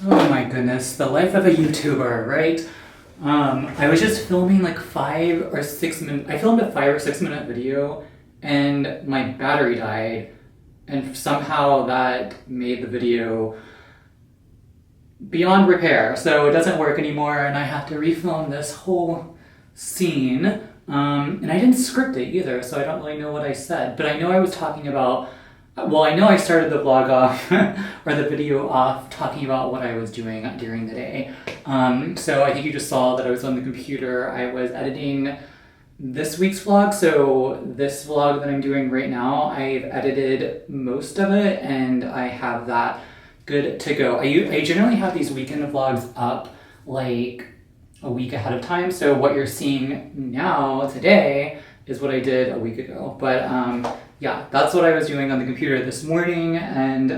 Oh my goodness, the life of a YouTuber, right? I was just filming like 5 or 6 minute. I filmed a 5 or 6 minute video, and my battery died, and somehow that made the video beyond repair. So it doesn't work anymore, and I have to refilm this whole scene. And I didn't script it either, so I don't really know what I said. But I know I was talking about. Well, I know I started the vlog off, or the video off, talking about what I was doing during the day. So I think you just saw that I was on the computer. I was editing this week's vlog. So this vlog that I'm doing right now, I've edited most of it, and I have that good to go. I generally have these weekend vlogs up like a week ahead of time. So what you're seeing now, today, is what I did a week ago. But yeah, that's what I was doing on the computer this morning. And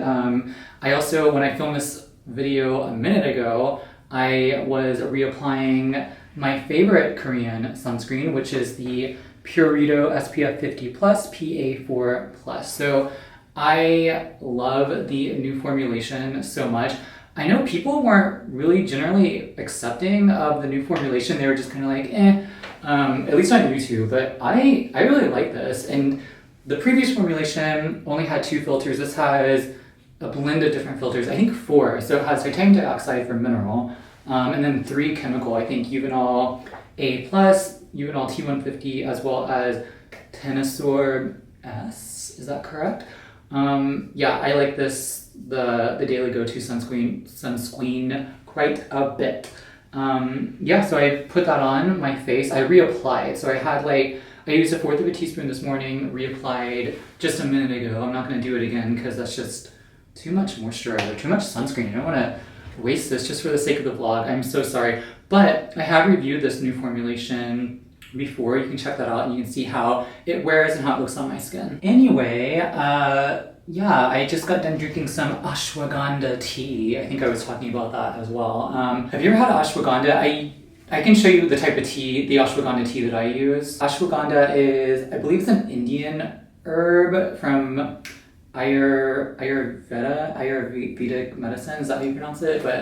I also, when I filmed this video a minute ago, I was reapplying my favorite Korean sunscreen, which is the Purito SPF 50 Plus PA4 Plus. So I love the new formulation so much. I know people weren't really generally accepting of the new formulation. They were just kind of like, at least on YouTube, but I really like this. And the previous formulation only had 2 filters. This has a blend of different filters, I think 4. So it has titanium dioxide for mineral, and then 3 chemical, I think Uvenol A+, Uvenol T150, as well as Tenasorb S, is that correct? Yeah, I like this, the daily go-to sunscreen quite a bit. Yeah, so I put that on my face. I reapplied. So I used 1/4 of a teaspoon this morning, reapplied just a minute ago. I'm not going to do it again because that's just too much moisturizer, too much sunscreen. I don't want to waste this just for the sake of the vlog. I'm so sorry. But I have reviewed this new formulation before. You can check that out and you can see how it wears and how it looks on my skin. Anyway, yeah, I just got done drinking some ashwagandha tea. I think I was talking about that as well. Have you ever had ashwagandha? I can show you the type of tea, the ashwagandha tea that I use. Ashwagandha is, I believe it's an Indian herb from Ayurvedic medicine. Is that how you pronounce it? But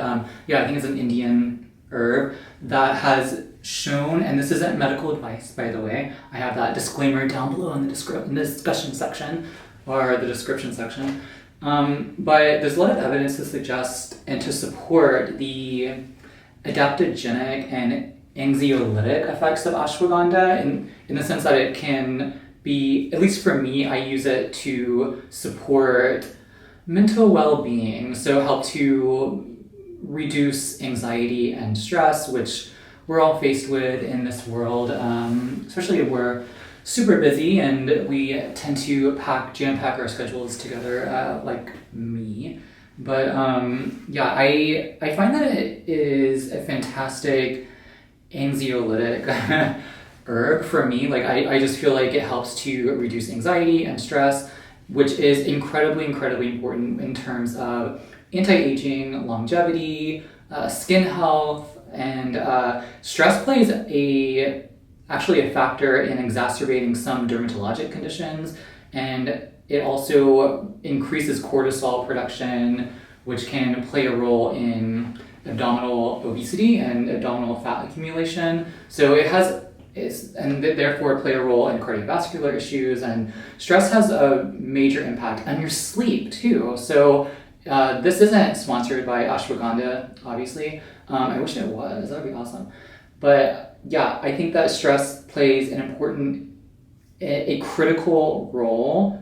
yeah, I think it's an Indian herb that has shown, and this isn't medical advice, by the way. I have that disclaimer down below in the discussion section, or the description section. But there's a lot of evidence to suggest and to support the adaptogenic and anxiolytic effects of ashwagandha in the sense that it can be, at least for me, I use it to support mental well-being, so help to reduce anxiety and stress, which we're all faced with in this world, especially if we're super busy and we tend to jam-pack our schedules together, like me. But yeah, I find that it is a fantastic anxiolytic herb for me. Like I just feel like it helps to reduce anxiety and stress, which is incredibly important in terms of anti-aging, longevity, skin health, and stress plays actually a factor in exacerbating some dermatologic conditions, and it also increases cortisol production, which can play a role in abdominal obesity and abdominal fat accumulation. So and therefore play a role in cardiovascular issues, and stress has a major impact on your sleep too. So this isn't sponsored by ashwagandha, obviously. I wish it was, that would be awesome. But yeah, I think that stress plays an important, a critical role.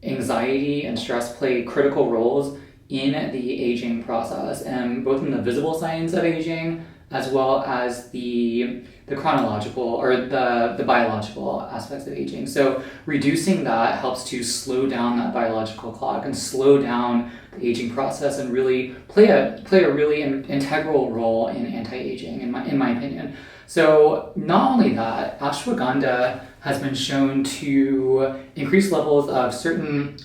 Anxiety and stress play critical roles in the aging process, and both in the visible signs of aging as well as the chronological or the biological aspects of aging. So reducing that helps to slow down that biological clock and slow down the aging process, and really play a really integral role in anti-aging, in my opinion. So not only that, ashwagandha has been shown to increase levels of certain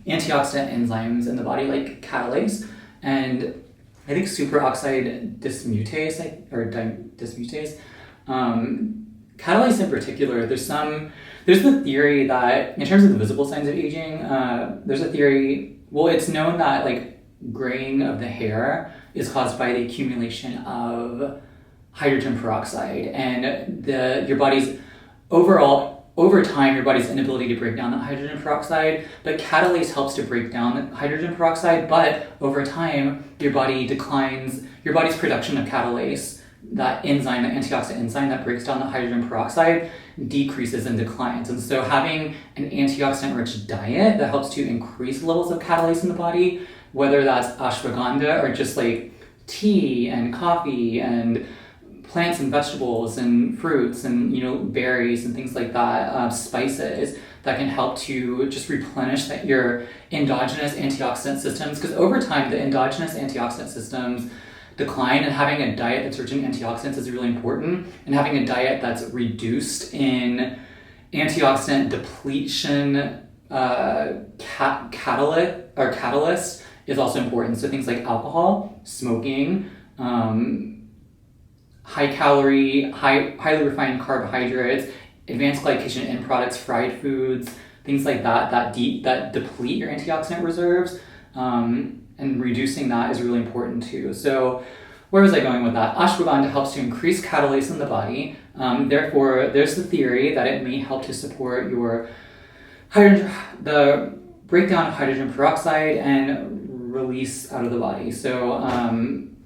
antioxidant enzymes in the body, like catalase, and I think superoxide dismutase, dismutase. Catalase in particular, there's the theory that in terms of the visible signs of aging, there's a theory, well, it's known that like graying of the hair is caused by the accumulation of hydrogen peroxide, and your body's over time, your body's inability to break down that hydrogen peroxide, but catalase helps to break down the hydrogen peroxide, but over time, your body's production of catalase, that enzyme, the antioxidant enzyme that breaks down the hydrogen peroxide, decreases and declines. And so having an antioxidant-rich diet that helps to increase levels of catalase in the body, whether that's ashwagandha or just like tea and coffee and plants and vegetables and fruits and berries and things like that, spices that can help to just replenish your endogenous antioxidant systems, because over time the endogenous antioxidant systems decline, and having a diet that's rich in antioxidants is really important, and having a diet that's reduced in antioxidant depletion catalyst is also important. So things like alcohol, smoking, high calorie, highly refined carbohydrates, advanced glycation end products, fried foods, things like that deplete your antioxidant reserves, and reducing that is really important too. So where was I going with that? Ashwagandha helps to increase catalase in the body. Therefore, there's the theory that it may help to support the breakdown of hydrogen peroxide and release out of the body. So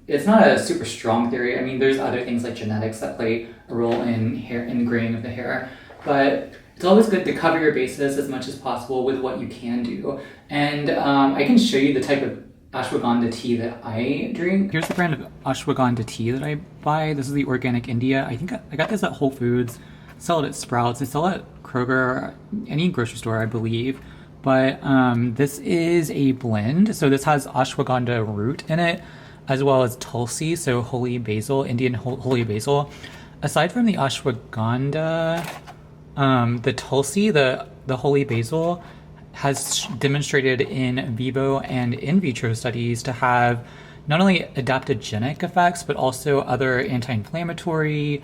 it's not a super strong theory. I mean, there's other things like genetics that play a role in graying of the hair, but it's always good to cover your bases as much as possible with what you can do. And I can show you the type of ashwagandha tea that I drink. Here's the brand of ashwagandha tea that I buy. This is the Organic India. I think I got this at Whole Foods. I sell it at Sprouts. I sell it at Kroger, any grocery store, I believe. But this is a blend. So this has ashwagandha root in it, as well as tulsi, so holy basil, Indian holy basil. Aside from the ashwagandha, the tulsi, the holy basil, has demonstrated in vivo and in vitro studies to have not only adaptogenic effects, but also other anti-inflammatory,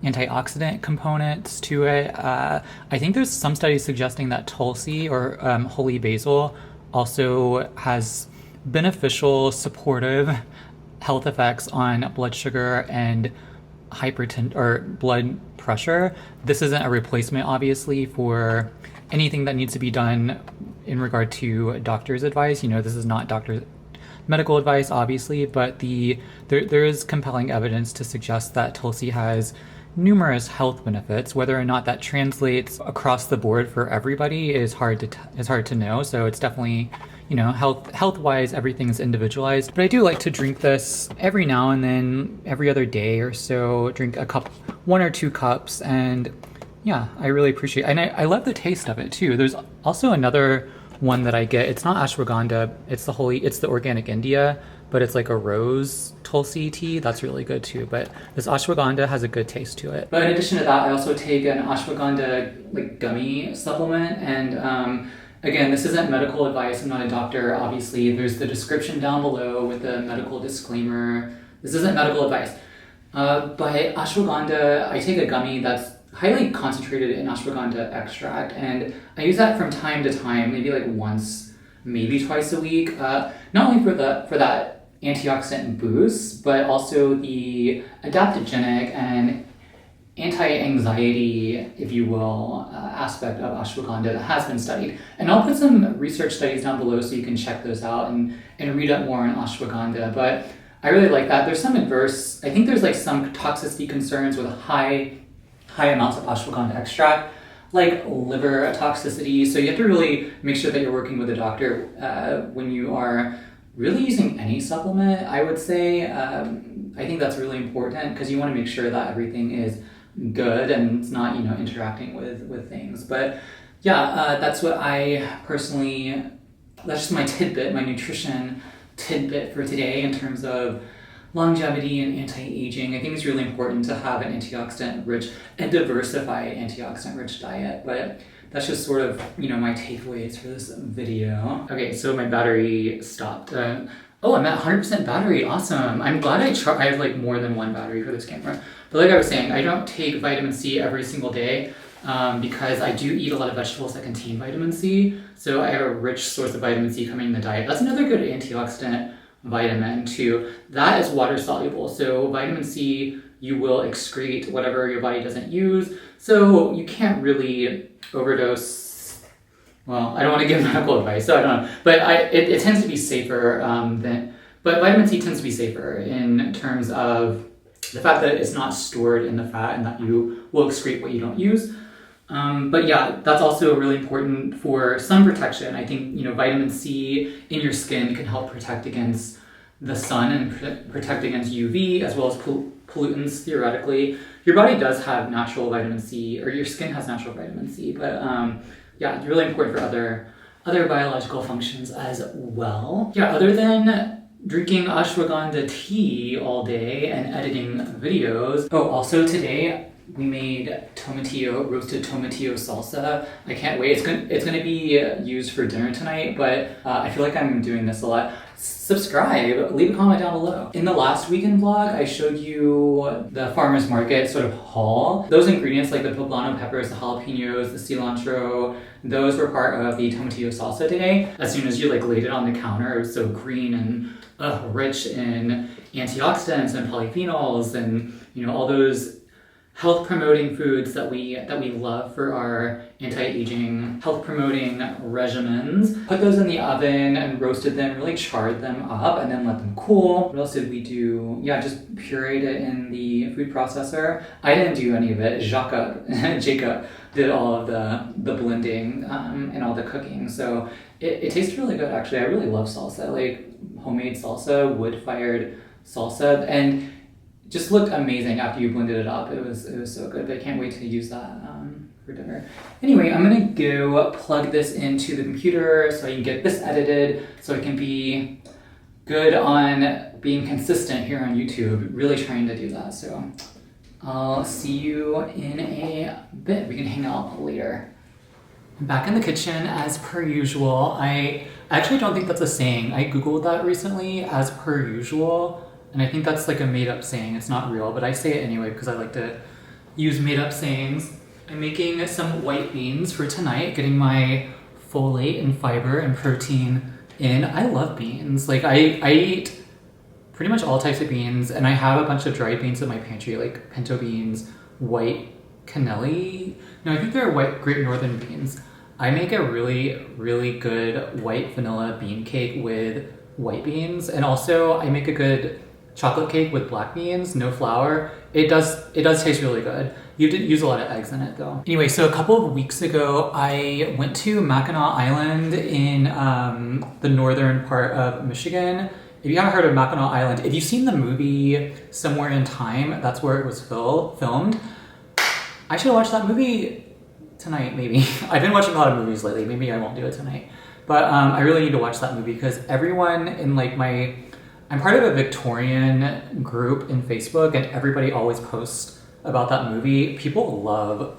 antioxidant components to it. I think there's some studies suggesting that tulsi or holy basil also has beneficial, supportive health effects on blood sugar and hypertension or blood pressure. This isn't a replacement, obviously, for anything that needs to be done in regard to doctor's advice. This is not doctor's medical advice, obviously, but there is compelling evidence to suggest that tulsi has numerous health benefits. Whether or not that translates across the board for everybody is hard to know. So it's definitely, health-wise, everything's individualized. But I do like to drink this every now and then, every other day or so, drink one or two cups, and yeah, I really appreciate it. And I love the taste of it too. There's also another one that I get. It's not ashwagandha, it's the Organic India, but it's like a rose tulsi tea. That's really good too. But this ashwagandha has a good taste to it. But in addition to that, I also take an ashwagandha gummy supplement. And again, this isn't medical advice. I'm not a doctor, obviously. There's the description down below with the medical disclaimer. This isn't medical advice. But ashwagandha, I take a gummy that's highly concentrated in ashwagandha extract, and I use that from time to time, maybe once, maybe twice a week, not only for that antioxidant boost, but also the adaptogenic and anti-anxiety, if you will, aspect of ashwagandha that has been studied. And I'll put some research studies down below so you can check those out and read up more on ashwagandha. But I really like that. There's some I think there's some toxicity concerns with high amounts of ashwagandha extract, like liver toxicity. So you have to really make sure that you're working with a doctor when you are really using any supplement, I would say. I think that's really important because you want to make sure that everything is good and it's not, interacting with things. But yeah, that's what that's just my tidbit, my nutrition tidbit for today in terms of longevity and anti-aging. I think it's really important to have an antioxidant-rich and diversified antioxidant-rich diet, but that's just sort of, my takeaways for this video. Okay, so my battery stopped. I'm at 100% battery, awesome. I'm glad I have more than one battery for this camera. But like I was saying, I don't take vitamin C every single day because I do eat a lot of vegetables that contain vitamin C. So I have a rich source of vitamin C coming in the diet. That's another good antioxidant vitamin too. That is water soluble. So vitamin C, you will excrete whatever your body doesn't use. So you can't really overdose. Well, I don't want to give medical advice, so I don't know. But it tends to be safer but vitamin C tends to be safer in terms of the fact that it's not stored in the fat and that you will excrete what you don't use. But yeah, that's also really important for sun protection. I think, vitamin C in your skin can help protect against the sun and protect against UV as well as pollutants, theoretically. Your body does have natural vitamin C, or your skin has natural vitamin C, but yeah, it's really important for other biological functions as well. Yeah, other than drinking ashwagandha tea all day and editing videos. Oh, also today we made roasted tomatillo salsa. I can't wait. It's gonna be used for dinner tonight, but I feel like I'm doing this a lot. Subscribe, leave a comment down below. In the last weekend vlog, I showed you the farmer's market sort of haul. Those ingredients like the poblano peppers, the jalapenos, the cilantro, those were part of the tomatillo salsa today. As soon as you laid it on the counter, it was so green and rich in antioxidants and polyphenols and all those health promoting foods that we love for our anti-aging health promoting regimens. Put those in the oven and roasted them, really charred them up and then let them cool. What else did we do? Yeah, just pureed it in the food processor. I didn't do any of it. Jacob did all of the blending and all the cooking. So it tastes really good actually. I really love salsa, like homemade salsa, wood-fired salsa, and just looked amazing after you blended it up. It was so good, but I can't wait to use that for dinner. Anyway, I'm gonna go plug this into the computer so I can get this edited so I can be good on being consistent here on YouTube, really trying to do that. So I'll see you in a bit. We can hang out later. I'm back in the kitchen as per usual. I actually don't think that's a saying. I Googled that recently, as per usual. And I think that's like a made-up saying. It's not real, but I say it anyway because I like to use made-up sayings. I'm making some white beans for tonight, getting my folate and fiber and protein in. I love beans. Like I eat pretty much all types of beans, and I have a bunch of dried beans in my pantry, like pinto beans, white cannelli. No, I think they're white Great Northern beans. I make a really, really good white vanilla bean cake with white beans, and also I make a good chocolate cake with black beans, no flour. It does taste really good. You didn't use a lot of eggs in it though. Anyway, so a couple of weeks ago, I went to Mackinac Island in the northern part of Michigan. If you haven't heard of Mackinac Island, if you've seen the movie Somewhere in Time, that's where it was filmed. I should watch that movie tonight, maybe. I've been watching a lot of movies lately. Maybe I won't do it tonight. But I really need to watch that movie because everyone in I'm part of a Victorian group in Facebook, and everybody always posts about that movie. People love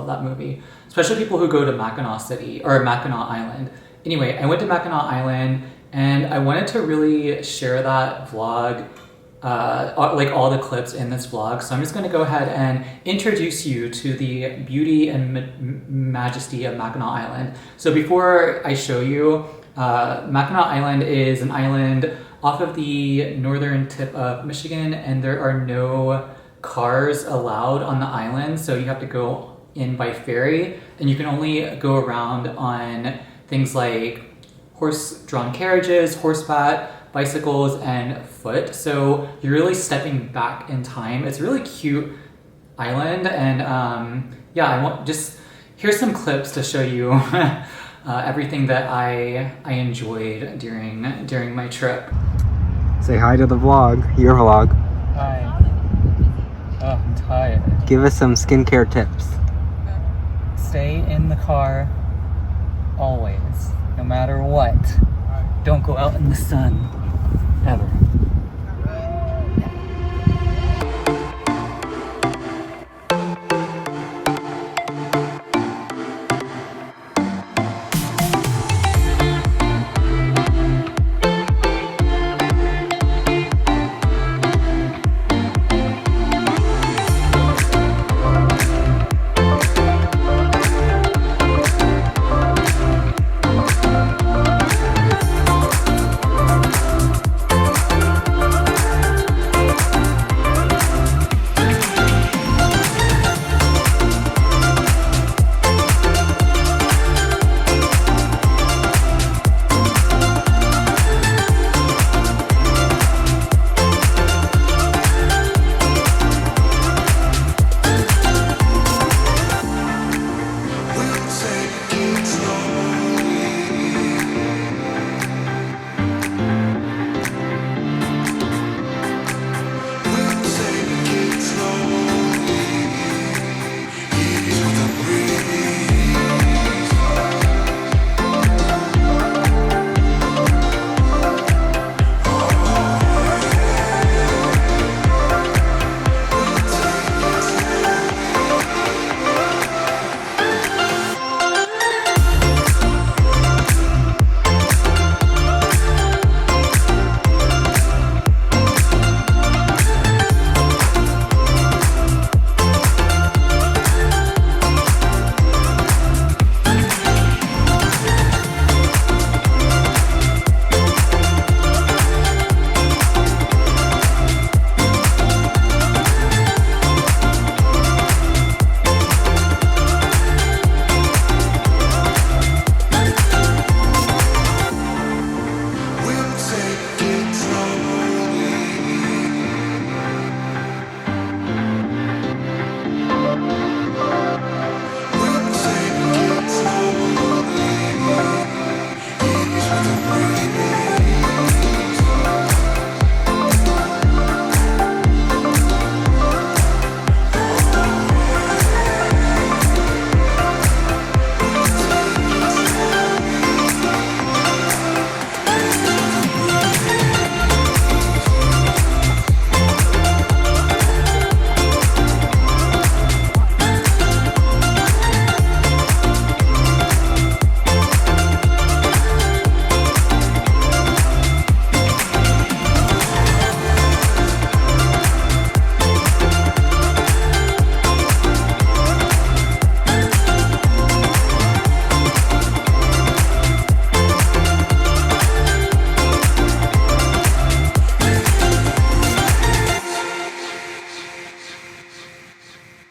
that movie, especially people who go to Mackinac City or Mackinac Island. Anyway, I went to Mackinac Island, and I wanted to really share that vlog, all the clips in this vlog. So I'm just going to go ahead and introduce you to the beauty and majesty of Mackinac Island. So before I show you, Mackinac Island is an island off of the northern tip of Michigan, and there are no cars allowed on the island, so you have to go in by ferry, and you can only go around on things like horse-drawn carriages, horseback, bicycles, and foot. So you're really stepping back in time. It's a really cute island, and here's some clips to show you everything that I enjoyed during my trip. Say hi to the vlog, your vlog. Hi. Oh, I'm tired. Give us some skincare tips. Stay in the car always, no matter what. Don't go out in the sun, ever.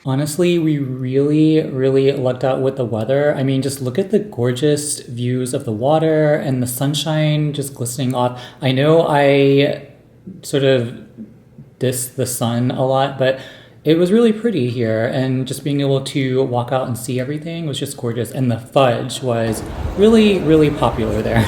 Honestly, we really lucked out with the weather. I mean, just look at the gorgeous views of the water and the sunshine just glistening off. I know I sort of diss the sun a lot, but it was really pretty here, and just being able to walk out and see everything was just gorgeous. And the fudge was really popular there.